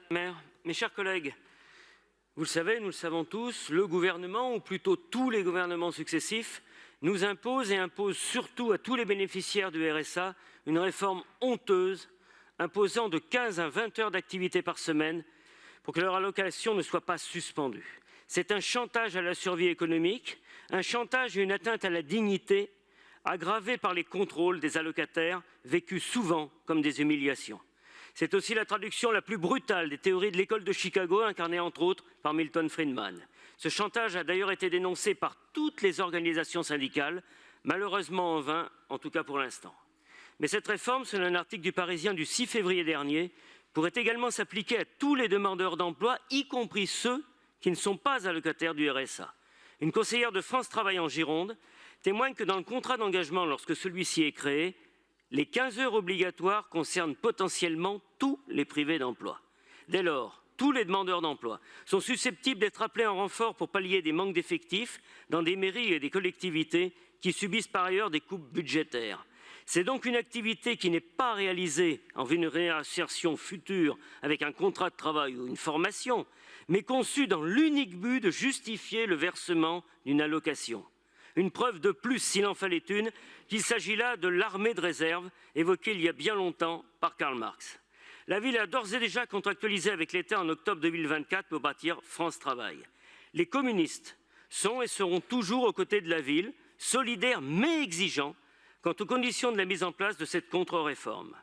Mes chers collègues, vous le savez, nous le savons tous, le gouvernement, ou plutôt tous les gouvernements successifs, nous impose et impose surtout à tous les bénéficiaires du RSA une réforme honteuse imposant de 15 à 20 heures d'activité par semaine pour que leur allocation ne soit pas suspendue. C'est un chantage à la survie économique, un chantage et une atteinte à la dignité aggravé par les contrôles des allocataires vécus souvent comme des humiliations. C'est aussi la traduction la plus brutale des théories de l'école de Chicago, incarnée entre autres par Milton Friedman. Ce chantage a d'ailleurs été dénoncé par toutes les organisations syndicales, malheureusement en vain, en tout cas pour l'instant. Mais cette réforme, selon un article du Parisien du 6 février dernier, pourrait également s'appliquer à tous les demandeurs d'emploi, y compris ceux qui ne sont pas allocataires du RSA. Une conseillère de France Travail en Gironde témoigne que dans le contrat d'engagement, lorsque celui-ci est créé, les 15 heures obligatoires concernent potentiellement tous les privés d'emploi. Dès lors, tous les demandeurs d'emploi sont susceptibles d'être appelés en renfort pour pallier des manques d'effectifs dans des mairies et des collectivités qui subissent par ailleurs des coupes budgétaires. C'est donc une activité qui n'est pas réalisée en vue d'une réinsertion future avec un contrat de travail ou une formation, mais conçue dans l'unique but de justifier le versement d'une allocation. Une preuve de plus, s'il en fallait une, qu'il s'agit là de l'armée de réserve évoquée il y a bien longtemps par Karl Marx. La ville a d'ores et déjà contractualisé avec l'État en octobre 2024 pour bâtir France Travail. Les communistes sont et seront toujours aux côtés de la ville, solidaires mais exigeants quant aux conditions de la mise en place de cette contre-réforme.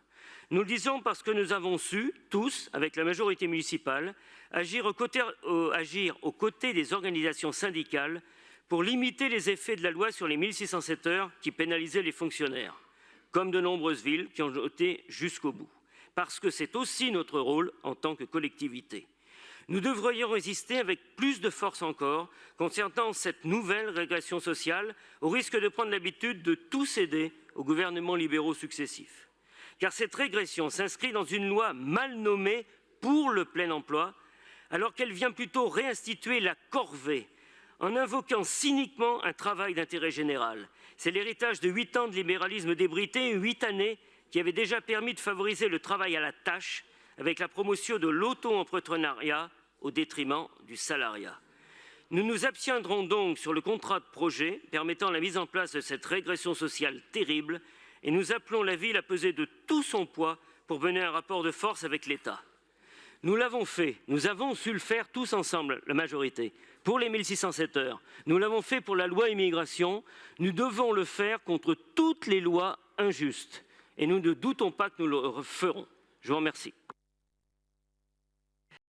Nous le disons parce que nous avons su, tous, avec la majorité municipale, agir aux côtés des organisations syndicales pour limiter les effets de la loi sur les 1607 heures qui pénalisaient les fonctionnaires, comme de nombreuses villes qui ont été jusqu'au bout. Parce que c'est aussi notre rôle en tant que collectivité. Nous devrions résister avec plus de force encore concernant cette nouvelle régression sociale, au risque de prendre l'habitude de tout céder aux gouvernements libéraux successifs. Car cette régression s'inscrit dans une loi mal nommée pour le plein emploi, alors qu'elle vient plutôt réinstituer la corvée en invoquant cyniquement un travail d'intérêt général. C'est l'héritage de 8 ans de libéralisme débrité, 8 années qui avaient déjà permis de favoriser le travail à la tâche avec la promotion de l'auto-entrepreneuriat au détriment du salariat. Nous nous abstiendrons donc sur le contrat de projet permettant la mise en place de cette régression sociale terrible et nous appelons la ville à peser de tout son poids pour mener un rapport de force avec l'État. Nous l'avons fait, nous avons su le faire tous ensemble, la majorité, pour les 1607 heures. Nous l'avons fait pour la loi immigration. Nous devons le faire contre toutes les lois injustes. Et nous ne doutons pas que nous le ferons. Je vous remercie.